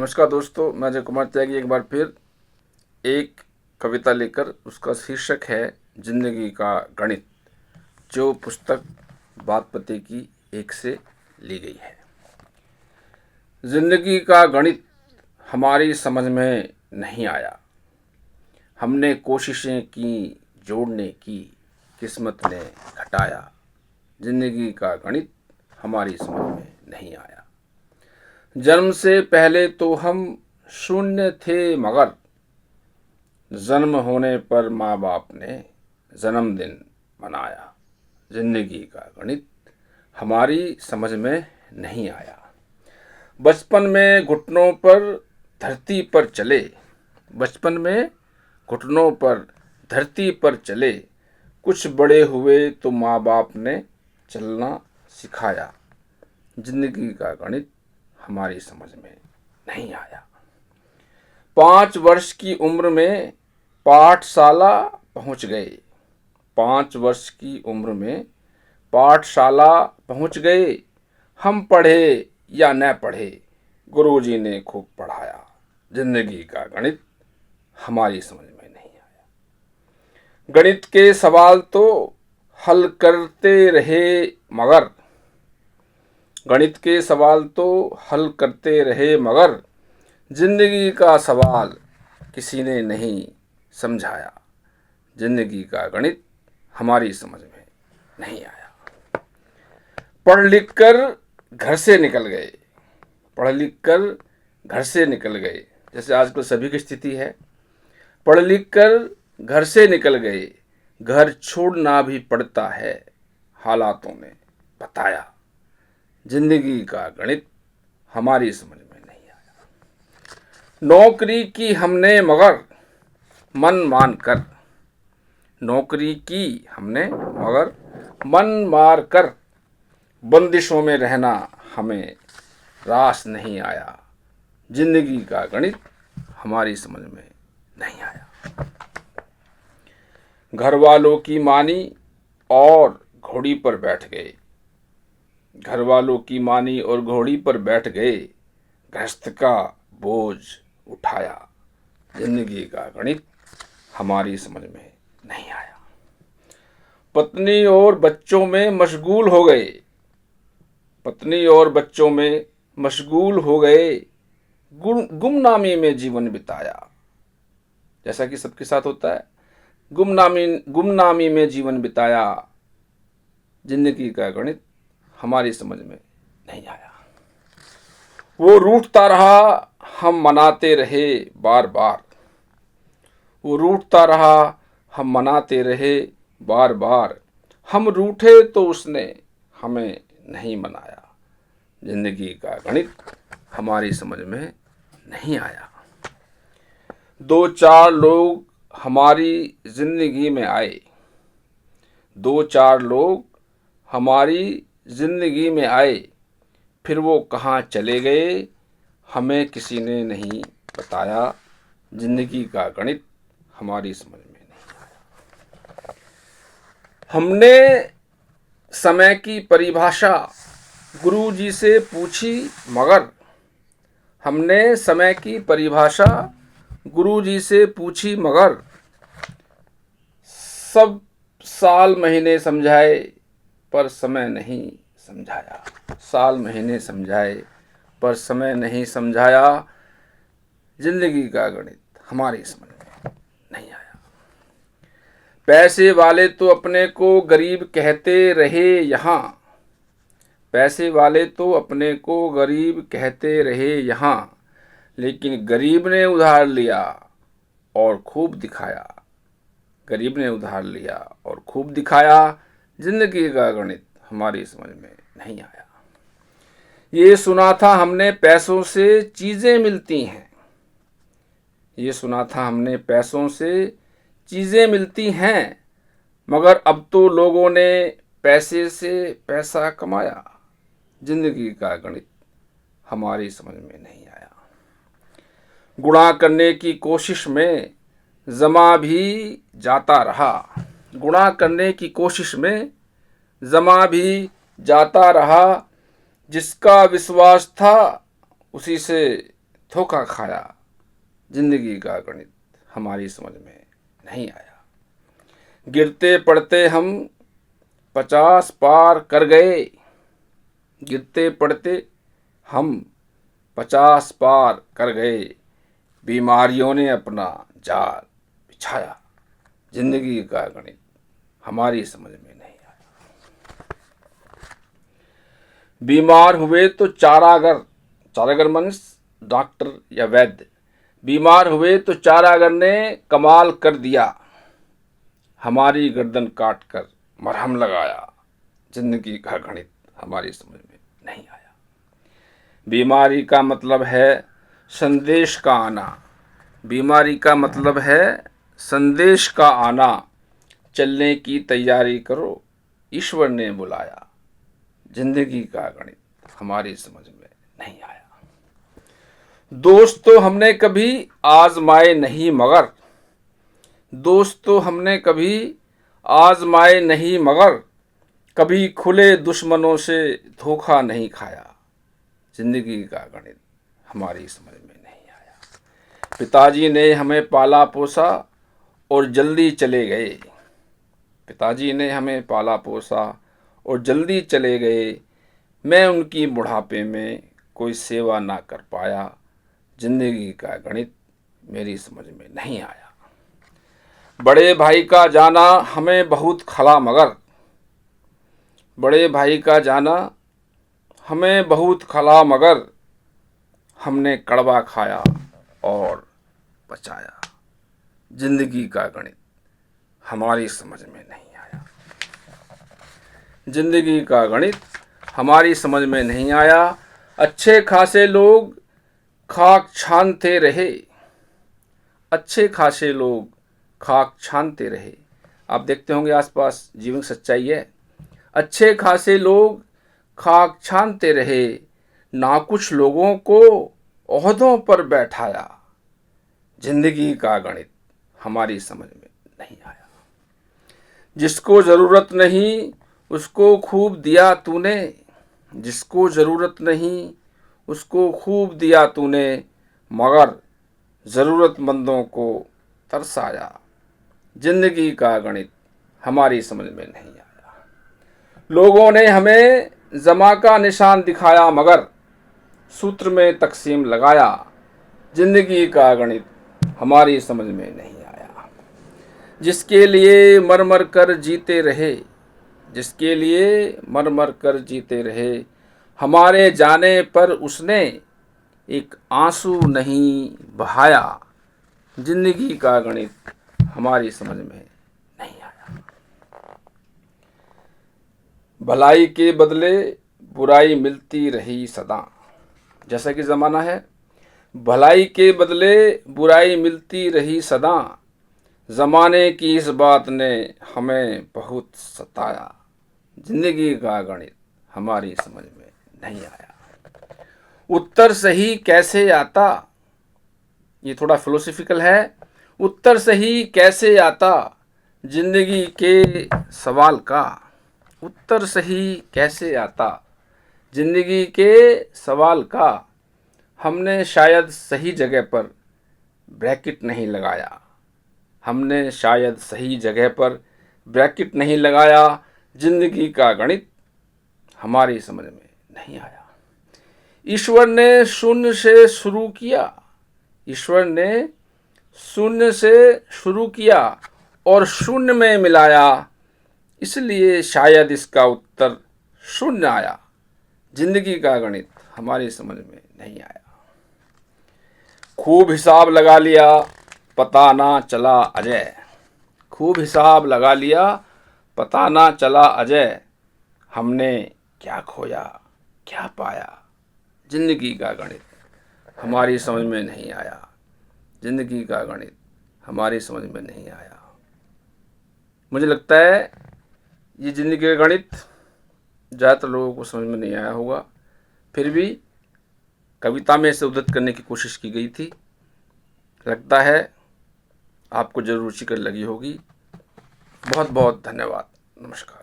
नमस्कार दोस्तों, मैं अजय कुमार त्यागी एक बार फिर एक कविता लेकर, उसका शीर्षक है जिंदगी का गणित, जो पुस्तक बात पते की 1 से ली गई है। जिंदगी का गणित हमारी समझ में नहीं आया, हमने कोशिशें की जोड़ने की, किस्मत ने घटाया। जिंदगी का गणित हमारी समझ में नहीं आया। जन्म से पहले तो हम शून्य थे, मगर जन्म होने पर माँ बाप ने जन्मदिन मनाया। जिंदगी का गणित हमारी समझ में नहीं आया। बचपन में घुटनों पर धरती पर चले, बचपन में घुटनों पर धरती पर चले, कुछ बड़े हुए तो माँ बाप ने चलना सिखाया। जिंदगी का गणित हमारी समझ में नहीं आया। 5 वर्ष की उम्र में पाठशाला पहुंच गए, 5 वर्ष की उम्र में पाठशाला पहुंच गए। हम पढ़े या न पढ़े, गुरुजी ने खूब पढ़ाया। जिंदगी का गणित हमारी समझ में नहीं आया। गणित के सवाल तो हल करते रहे, मगर गणित के सवाल तो हल करते रहे, मगर जिंदगी का सवाल किसी ने नहीं समझाया। जिंदगी का गणित हमारी समझ में नहीं आया। पढ़ लिख कर घर से निकल गए, पढ़ लिख कर घर से निकल गए, जैसे आजकल सभी की स्थिति है। पढ़ लिख कर घर से निकल गए, घर छोड़ना भी पड़ता है, हालातों ने बताया। जिंदगी का गणित हमारी समझ में नहीं आया। नौकरी की हमने मगर मन मान कर, नौकरी की हमने मगर मन मार कर, बंदिशों में रहना हमें रास नहीं आया। जिंदगी का गणित हमारी समझ में नहीं आया। घर वालों की मानी और घोड़ी पर बैठ गए, घर वालों की मानी और घोड़ी पर बैठ गए, गृहस्थ का बोझ उठाया। जिंदगी का गणित हमारी समझ में नहीं आया। पत्नी और बच्चों में मशगूल हो गए, पत्नी और बच्चों में मशगूल हो गए, गुमनामी में जीवन बिताया। जैसा कि सबके साथ होता है, गुमनामी में जीवन बिताया। जिंदगी का गणित हमारी समझ में नहीं आया। वो रूठता रहा, हम मनाते रहे बार बार, वो रूठता रहा, हम मनाते रहे बार बार, हम रूठे तो उसने हमें नहीं मनाया। जिंदगी का गणित हमारी समझ में नहीं आया। 2-4 लोग हमारी जिंदगी में आए, 2-4 लोग हमारी जिंदगी में आए, फिर वो कहाँ चले गए हमें किसी ने नहीं बताया। जिंदगी का गणित हमारी समझ में नहीं आया। हमने समय की परिभाषा गुरुजी से पूछी, मगर हमने समय की परिभाषा गुरुजी से पूछी, मगर सब साल महीने समझाए पर समय नहीं समझाया। साल महीने समझाए पर समय नहीं समझाया। जिंदगी का गणित हमारी समझ में नहीं आया। पैसे वाले तो अपने को गरीब कहते रहे यहाँ, पैसे वाले तो अपने को गरीब कहते रहे यहाँ, लेकिन गरीब ने उधार लिया और खूब दिखाया। गरीब ने उधार लिया और खूब दिखाया। जिंदगी का गणित हमारी समझ में नहीं आया। ये सुना था हमने पैसों से चीजें मिलती हैं, ये सुना था हमने पैसों से चीजें मिलती हैं, मगर अब तो लोगों ने पैसे से पैसा कमाया। जिंदगी का गणित हमारी समझ में नहीं आया। गुणा करने की कोशिश में जमा भी जाता रहा, गुणा करने की कोशिश में जमा भी जाता रहा। जिसका विश्वास था उसी से धोखा खाया, जिंदगी का गणित हमारी समझ में नहीं आया। गिरते पड़ते हम 50 पार कर गए, गिरते पड़ते हम 50 पार कर गए, बीमारियों ने अपना जाल बिछाया, जिंदगी का गणित हमारी समझ में नहीं आया। बीमार हुए तो चारागर मीन्स डॉक्टर या वैद्य, बीमार हुए तो चारागर ने कमाल कर दिया, हमारी गर्दन काट कर मरहम लगाया, जिंदगी का गणित हमारी समझ में नहीं आया। बीमारी का मतलब है संदेश का आना, बीमारी का मतलब है संदेश का आना, चलने की तैयारी करो, ईश्वर ने बुलाया, जिंदगी का गणित हमारी समझ में नहीं आया। दोस्त तो हमने कभी आजमाए नहीं मगर, दोस्त तो हमने कभी आजमाए नहीं मगर, कभी खुले दुश्मनों से धोखा नहीं खाया, जिंदगी का गणित हमारी समझ में नहीं आया। पिताजी ने हमें पाला पोसा और जल्दी चले गए, पिताजी ने हमें पाला पोसा और जल्दी चले गए, मैं उनकी बुढ़ापे में कोई सेवा ना कर पाया, जिंदगी का गणित मेरी समझ में नहीं आया। बड़े भाई का जाना हमें बहुत खला मगर, बड़े भाई का जाना हमें बहुत खला मगर, हमने कड़वा खाया और बचाया, जिंदगी का गणित हमारी समझ में नहीं आया। जिंदगी का गणित हमारी समझ में नहीं आया। अच्छे खासे लोग खाक छानते रहे, अच्छे खासे लोग खाक छानते रहे। आप देखते होंगे आसपास, जीवन सच्चाई है। अच्छे खासे लोग खाक छानते रहे, ना कुछ लोगों को ओहदों पर बैठाया, जिंदगी का गणित हमारी समझ में नहीं आया। जिसको जरूरत नहीं उसको खूब दिया तूने, जिसको जरूरत नहीं उसको खूब दिया तूने, मगर जरूरतमंदों को तरसाया, जिंदगी का गणित हमारी समझ में नहीं आया। लोगों ने हमें जमा का निशान दिखाया मगर सूत्र में तकसीम लगाया, जिंदगी का गणित हमारी समझ में नहीं आया। जिसके लिए मर मर कर जीते रहे, जिसके लिए मर मर कर जीते रहे, हमारे जाने पर उसने एक आंसू नहीं बहाया, जिंदगी का गणित हमारी समझ में नहीं आया। भलाई के बदले बुराई मिलती रही सदा, जैसा कि ज़माना है, भलाई के बदले बुराई मिलती रही सदा, ज़माने की इस बात ने हमें बहुत सताया, जिंदगी का गणित हमारी समझ में नहीं आया। उत्तर सही कैसे आता, ये थोड़ा फिलोसफिकल है। उत्तर सही कैसे आता जिंदगी के सवाल का, उत्तर सही कैसे आता जिंदगी के सवाल का, हमने शायद सही जगह पर ब्रैकेट नहीं लगाया, हमने शायद सही जगह पर ब्रैकेट नहीं लगाया, जिंदगी का गणित हमारी समझ में नहीं आया। ईश्वर ने शून्य से शुरू किया, ईश्वर ने शून्य से शुरू किया और शून्य में मिलाया, इसलिए शायद इसका उत्तर शून्य आया, जिंदगी का गणित हमारी समझ में नहीं आया। खूब हिसाब लगा लिया पता ना चला अजय, खूब हिसाब लगा लिया पता ना चला अजय, हमने क्या खोया क्या पाया, जिंदगी का गणित हमारी समझ में नहीं आया, जिंदगी का गणित हमारी समझ में नहीं आया। मुझे लगता है ये जिंदगी का गणित ज़्यादातर लोगों को समझ में नहीं आया होगा, फिर भी कविता में इसे उद्धृत करने की कोशिश की गई थी। लगता है आपको जरूर रुचिकर लगी होगी। बहुत बहुत धन्यवाद। नमस्कार।